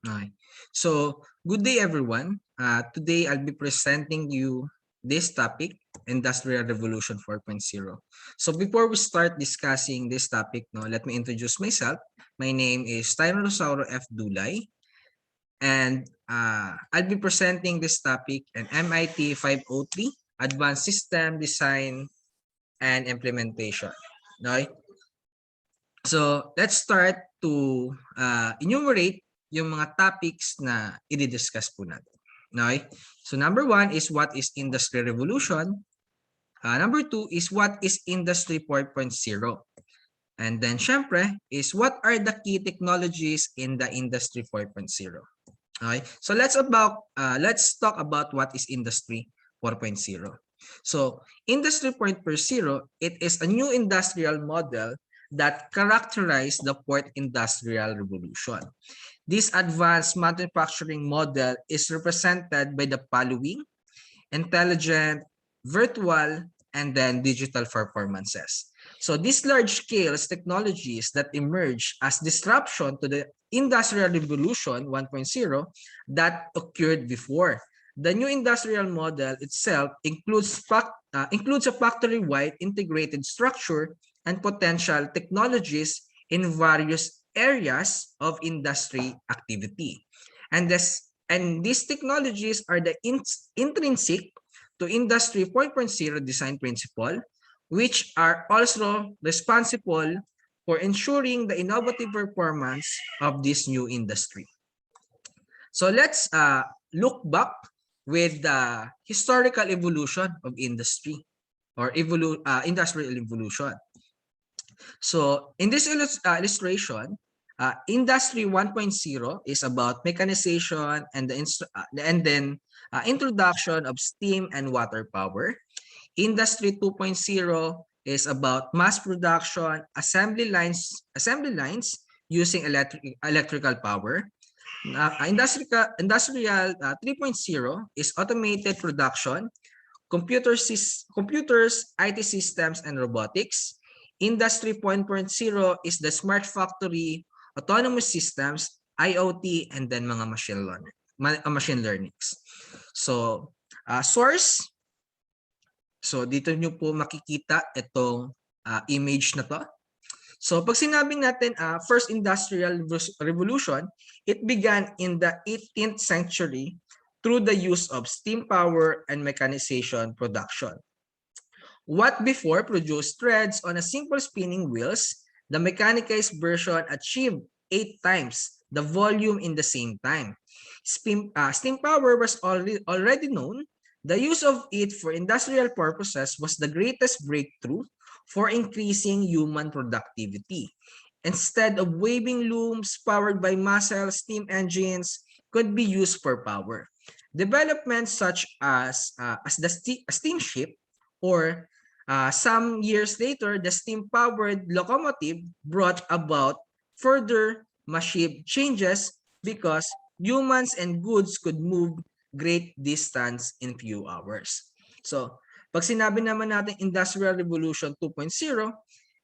Okay. So, good day everyone. Today I'll be presenting you this topic, Industrial Revolution 4.0. So before we start discussing this topic, let me introduce myself. My name is Tyrannosauro F. Dulay, and I'll be presenting this topic in MIT 503, Advanced System Design and Implementation. Okay? So, let's start to enumerate yung mga topics na i-discuss po natin. Okay? So, number one is what is Industry Revolution? Number two is what is Industry 4.0? And then, syempre, is what are the key technologies in the Industry 4.0? Okay? So, let's talk about what is Industry 4.0. So, Industry 4.0, it is a new industrial model that characterized the fourth industrial revolution. This advanced manufacturing model is represented by the following: intelligent, virtual, and then digital performances. So these large-scale technologies that emerge as disruption to the Industrial Revolution 1.0 that occurred before. The new industrial model itself includes a factory-wide integrated structure and potential technologies in various areas of industry activity. And these technologies are the intrinsic to Industry 4.0 design principle, which are also responsible for ensuring the innovative performance of this new industry. So let's look back with the historical evolution of industry or industrial evolution. So in this illustration, Industry 1.0 is about mechanization and then introduction of steam and water power. Industry 2.0 is about mass production, assembly lines using electrical power. Industrial 3.0 is automated production, computers, IT systems, and robotics. Industry 4.0 is the smart factory, autonomous systems, IoT, and then mga machine learnings. So, source. So, dito nyo po makikita itong image na to. So, pag sinabing natin first industrial revolution, it began in the 18th century through the use of steam power and mechanization production. What before produced threads on a simple spinning wheels, the mechanized version achieved 8 times the volume in the same time. Steam power was already known. The use of it for industrial purposes was the greatest breakthrough for increasing human productivity. Instead of waving looms powered by muscle, steam engines could be used for power. Developments such as the steamship or some years later, the steam-powered locomotive brought about further massive changes because humans and goods could move great distance in few hours. So, pag sinabi naman natin Industrial Revolution 2.0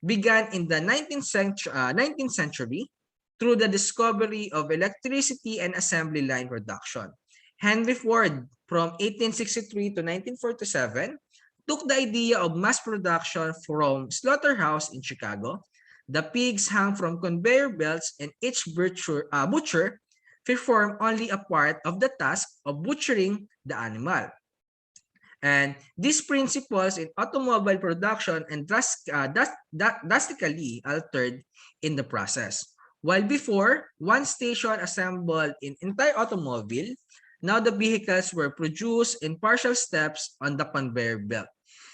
began in the 19th century through the discovery of electricity and assembly line production. Henry Ford, from 1863 to 1947, took the idea of mass production from slaughterhouse in Chicago. The pigs hung from conveyor belts and each butcher performed only a part of the task of butchering the animal. And these principles in automobile production and drastically altered in the process. While before, one station assembled an entire automobile, now the vehicles were produced in partial steps on the conveyor belt,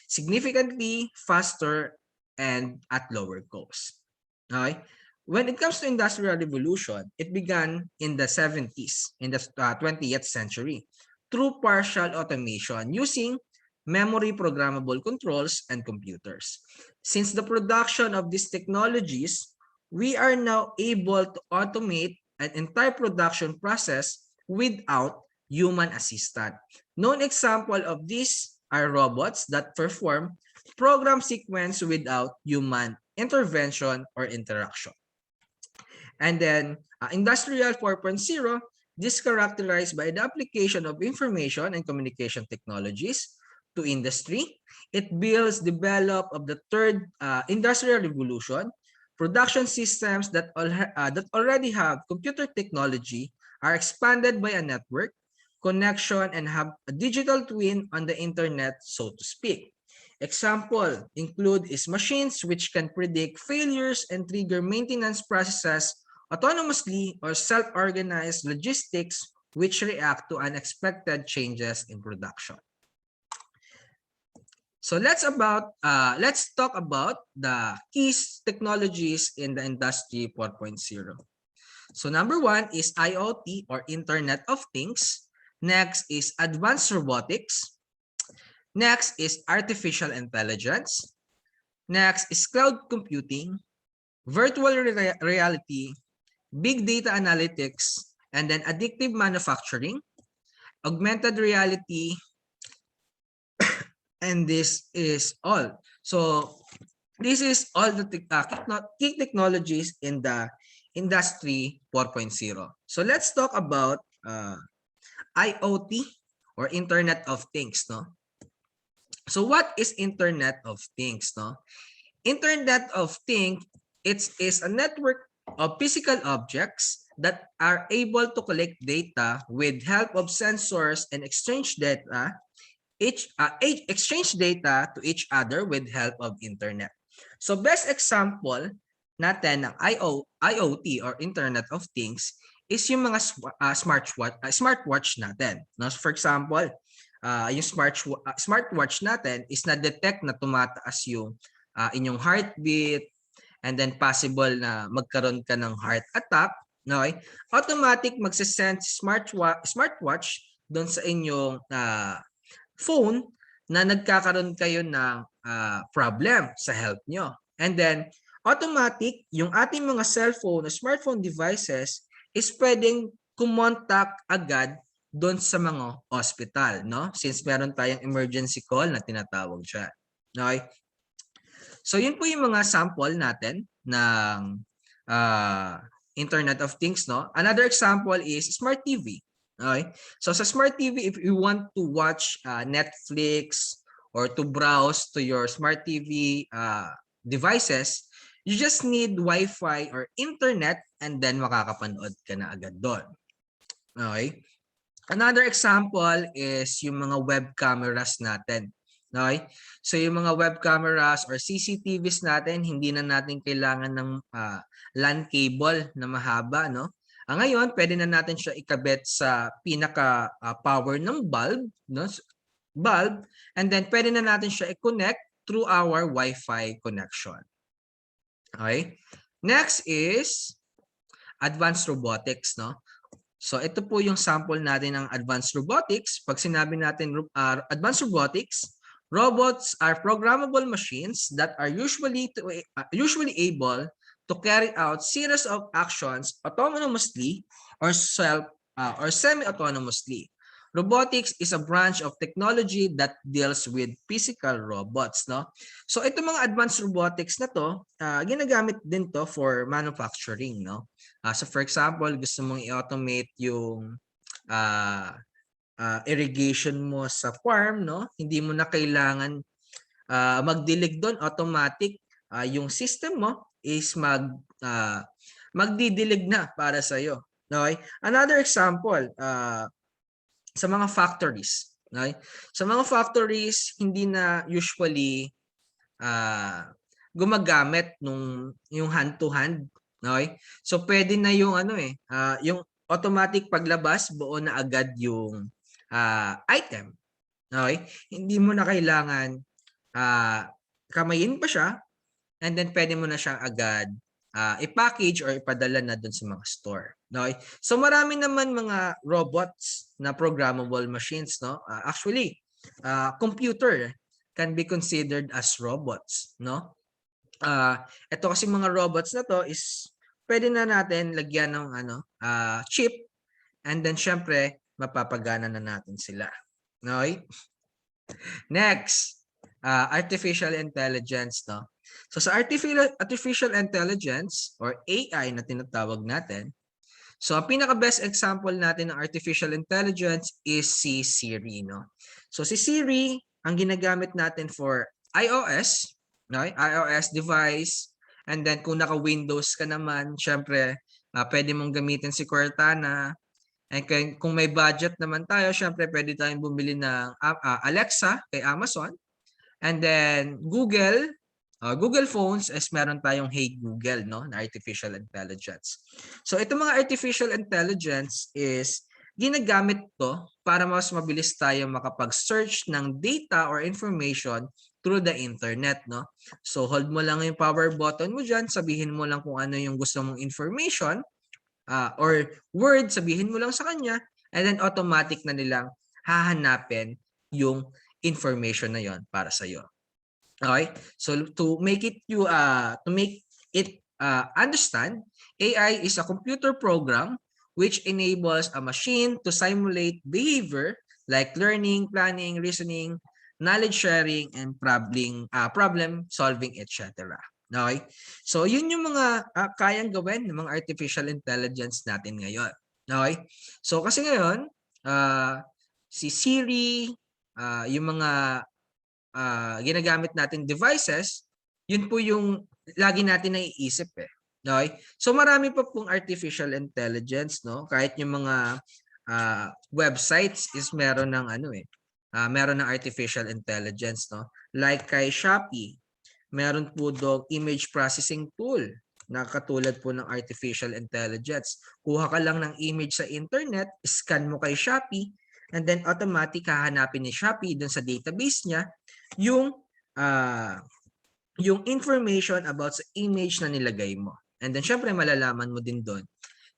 significantly faster and at lower cost. Okay? When it comes to Industrial Revolution, it began in the 70s, in the 20th century, through partial automation using memory programmable controls and computers. Since the production of these technologies, we are now able to automate an entire production process without human assistance. Known example of this are robots that perform program sequence without human intervention or interaction. And then Industrial 4.0 This characterized by the application of information and communication technologies to industry. It builds develop of the third industrial revolution. Production systems that already have computer technology are expanded by a network connection and have a digital twin on the internet, so to speak. Example include is machines which can predict failures and trigger maintenance processes autonomously or self-organized logistics which react to unexpected changes in production. So let's talk about the key technologies in the industry 4.0. So number one is IoT or Internet of Things. Next is advanced robotics. Next is artificial intelligence. Next is cloud computing, virtual reality, big data analytics, and then addictive manufacturing, augmented reality, and this is all. So this is all the key technologies in the industry 4.0. So let's talk about IoT or Internet of Things, no? So what is Internet of Things, no? Internet of Things, it is a network of physical objects that are able to collect data with help of sensors and exchange data to each other with help of internet. So best example natin ng IoT or Internet of Things is yung mga smartwatch natin. No? For example, yung smartwatch natin is na-detect na tumataas yung inyong heartbeat and then possible na magkaroon ka ng heart attack. Okay? Automatic magsasend smartwatch doon sa inyong phone na nagkakaroon kayo ng problem sa health nyo. And then, automatic, yung ating mga cellphone o smartphone devices is pwedeng kumontak agad doon sa mga hospital, no? Since meron tayong emergency call na tinatawag siya. Okay? So, yun po yung mga sample natin ng Internet of Things, no? Another example is smart TV. Okay? So sa smart TV, if you want to watch Netflix or to browse to your smart TV devices, you just need Wi-Fi or internet and then makakapanood ka na agad doon. Okay? Another example is yung mga web cameras natin. Okay? So yung mga web cameras or CCTVs natin, hindi na natin kailangan ng LAN cable na mahaba, no? Ngayon, pwede na natin siya ikabit sa pinaka power ng bulb, no? Bulb, and then pwede na natin siya i-connect through our Wi-Fi connection. Okay? Next is advanced robotics, no? So ito po yung sample natin ng advanced robotics. Pag sinabi natin advanced robotics, robots are programmable machines that are usually able to carry out series of actions autonomously or semi-autonomously. Robotics is a branch of technology that deals with physical robots, no? So ito mga advanced robotics na to, ginagamit din to for manufacturing, no? So for example, gusto mong i-automate yung irrigation mo sa farm, no? Hindi mo na kailangan magdilig doon, automatic yung system mo is magdidilig na para sa iyo. Okay? Another example, sa mga factories. Okay? Sa mga factories, hindi na usually gumagamit yung hand to hand. Okay? So pwede na yung yung automatic paglabas, buo na agad yung item. Okay? Hindi mo na kailangan kamayin pa siya. And then pwede mo na siya agad i-package or ipadala na dun sa mga store. Okay? So marami naman mga robots na programmable machines, no? Actually, computer can be considered as robots, no? Ito kasi mga robots na to is pwede na natin lagyan ng chip and then syempre mapapagana na natin sila. Okay? Next, artificial intelligence, no? So sa artificial intelligence or AI na tinatawag natin, So ang pinaka-best example natin ng artificial intelligence is si Siri, no? So si Siri, ang ginagamit natin for iOS, no? iOS device, and then kung naka-Windows ka naman, syempre, pwede mong gamitin si Cortana. And kung may budget naman tayo, syempre pwede tayong bumili ng Alexa kay Amazon. And then Google phones is meron tayong Hey Google, no, na artificial intelligence. So itong mga artificial intelligence is ginagamit to para mas mabilis tayo makapag-search ng data or information through the internet, no? So hold mo lang yung power button mo diyan, sabihin mo lang kung ano yung gusto mong information or word, sabihin mo lang sa kanya, and then automatic na nilang hahanapin yung information na yon para sa iyo. Okay? So to make it understand, AI is a computer program which enables a machine to simulate behavior like learning, planning, reasoning, knowledge sharing, and problem solving, etc. Okay? So yun yung mga kayang gawin ng mga artificial intelligence natin ngayon. Okay? So kasi ngayon, si Siri, yung mga ginagamit nating devices, yun po yung lagi natin naiisip eh. Okay? So marami pa pong artificial intelligence, no? Kahit yung mga websites is meron ng meron ng artificial intelligence, no? Like kay Shopee, meron po dong image processing tool na katulad po ng artificial intelligence. Kuha ka lang ng image sa internet, scan mo kay Shopee, and then automatic hahanapin ni Shopee dun sa database niya yung information about sa image na nilagay mo. And then syempre malalaman mo din doon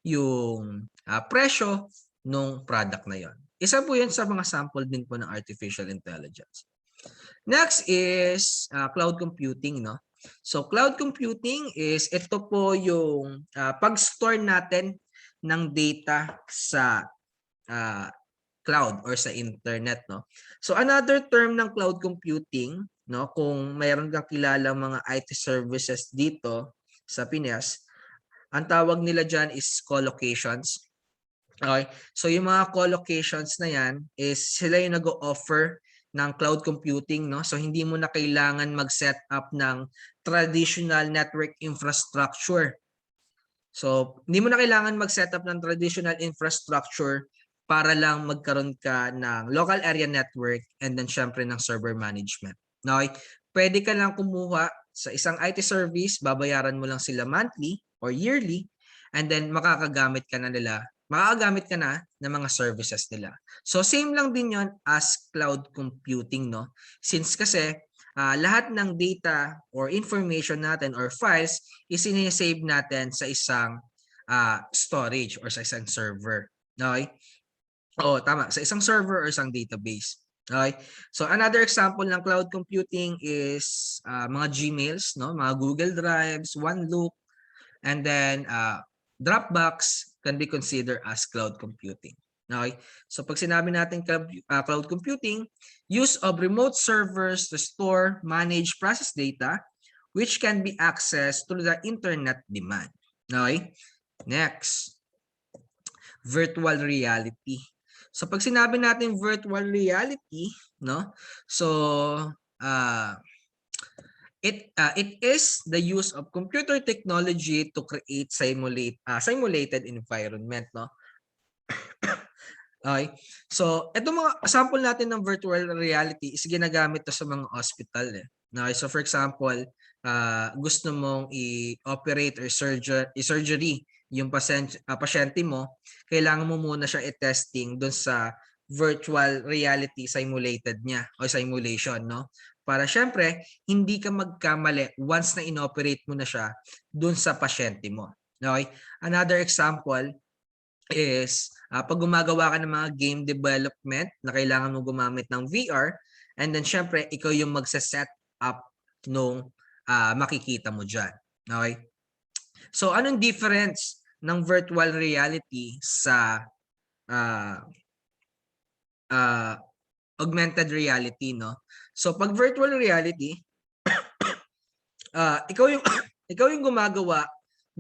yung presyo ng product na yon. Isa po yun sa mga sample din po ng artificial intelligence. Next is cloud computing, no? So cloud computing is ito po yung pag-store natin ng data sa cloud or sa internet, no? So another term ng cloud computing, no, kung mayroon kang kilala mga IT services dito sa Pinas, ang tawag nila diyan is co-locations. Okay? So yung mga co-locations na yan is sila yung nag-o-offer ng cloud computing, no? So hindi mo na kailangan mag-set up ng traditional network infrastructure. So hindi mo na kailangan mag-set up ng traditional infrastructure para lang magkaroon ka ng local area network and then syempre ng server management. Okay? Pwede ka lang kumuha sa isang IT service, babayaran mo lang sila monthly or yearly, and then makakagamit ka na ng mga services nila. So same lang din yon as cloud computing, no? Since kasi lahat ng data or information natin or files is sinisave natin sa isang storage or sa isang server. Okay? Oo, tama. Sa isang server or isang database. Okay? So another example ng cloud computing is mga Gmails, no? Mga Google Drives, OneLook, and then Dropbox can be considered as cloud computing. Okay? So pag sinabi natin cloud computing, use of remote servers to store, manage, process data which can be accessed through the internet demand. Okay? Next, virtual reality. So pag sinabi natin virtual reality, no? So it is the use of computer technology to create simulated environment, no? Okay. So ito mga sample natin ng virtual reality is ginagamit to sa mga hospital eh. Okay? So for example, gusto mong i-operate or surgery yung pasyente mo, kailangan mo muna siya i-testing doon sa virtual reality simulated niya o simulation, no? Para syempre, hindi ka magkamali once na inoperate mo na siya doon sa pasyente mo. Okay? Another example is pag gumagawa ka ng mga game development na kailangan mo gumamit ng VR, and then syempre, ikaw yung magsa-set up nung makikita mo dyan. Okay? So, anong difference ng virtual reality sa augmented reality, no? So, pag virtual reality, ikaw yung ikaw yung gumagawa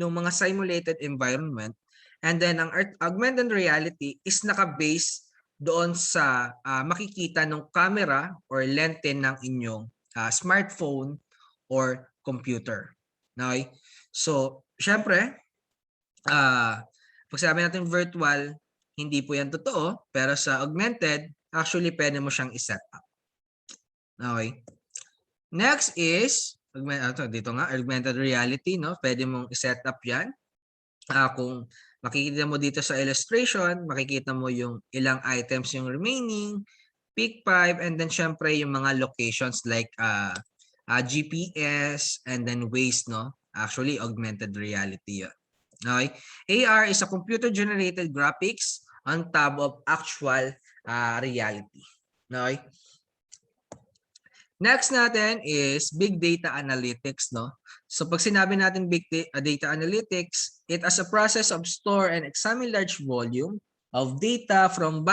ng mga simulated environment, And then ang augmented reality is naka-base doon sa makikita ng camera or lente ng inyong smartphone or computer. Okay? So, syempre, pag sabi natin virtual, hindi po yan totoo, pero sa augmented, actually pwede mo siyang iset up. Okay? Next is, dito nga, augmented reality, no? Pwede mong iset up yan. Kung makikita mo dito sa illustration, makikita mo yung ilang items yung remaining, peak 5, and then syempre yung mga locations like GPS and then Waze, no? Actually, augmented reality yun. Okay? AR is a computer-generated graphics on top of actual reality. Okay? Next natin is big data analytics, no? So pag sinabi natin big data analytics, it as a process of store and examine large volume of data from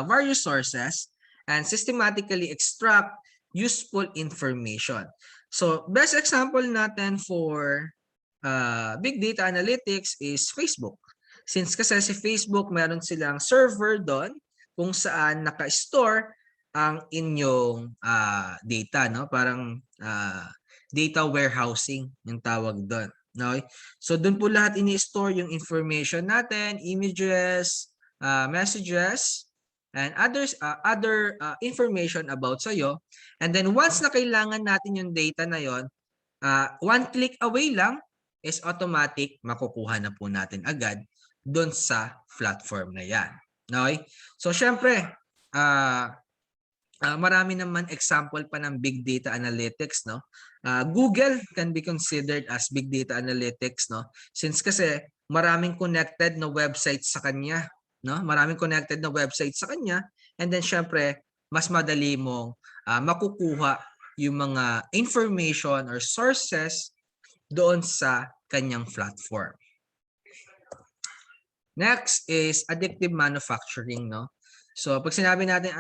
various sources and systematically extract useful information. So best example natin for big data analytics is Facebook. Since kasi si Facebook, meron silang server doon kung saan naka-store ang inyong data, no? Parang data warehousing yung tawag doon. Okay? So doon po lahat ini-store yung information natin, images, messages, and other information about sa'yo. And then once na kailangan natin yung data na yon, one click away lang is automatic makukuha na po natin agad doon sa platform na yan. Okay? So syempre, marami naman example pa ng big data analytics, no? Google can be considered as big data analytics, no? Since kasi maraming connected na websites sa kanya, no? Maraming connected na websites sa kanya, and then syempre mas madali mong makukuha yung mga information or sources doon sa kanyang platform. Next is addictive manufacturing, no? So pag sinabi natin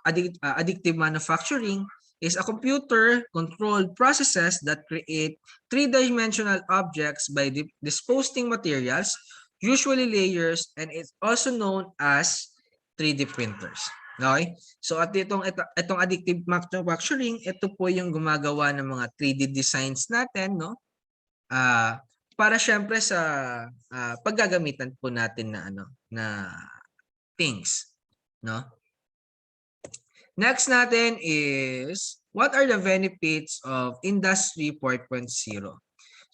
addictive manufacturing is a computer-controlled processes that create three-dimensional objects by disposing materials, usually layers, and it's also known as 3D printers. Okay? So at itong addictive manufacturing, ito po yung gumagawa ng mga 3D designs natin, no? Para syempre sa paggagamitan po natin na na things. No? Next natin is, what are the benefits of Industry 4.0?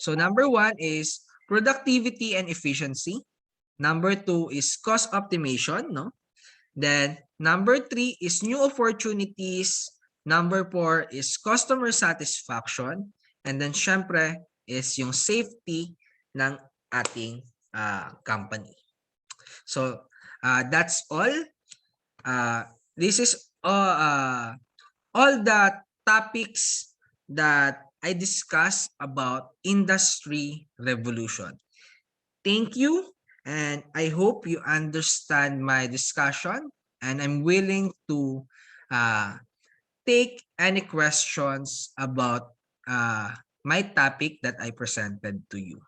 So number 1 is productivity and efficiency. Number 2 is cost optimization, no? Then number 3 is new opportunities. Number 4 is customer satisfaction. And then syempre is yung safety ng ating company. So that's all. This is all the topics that I discussed about industry revolution. Thank you, and I hope you understand my discussion, and I'm willing to take any questions about my topic that I presented to you.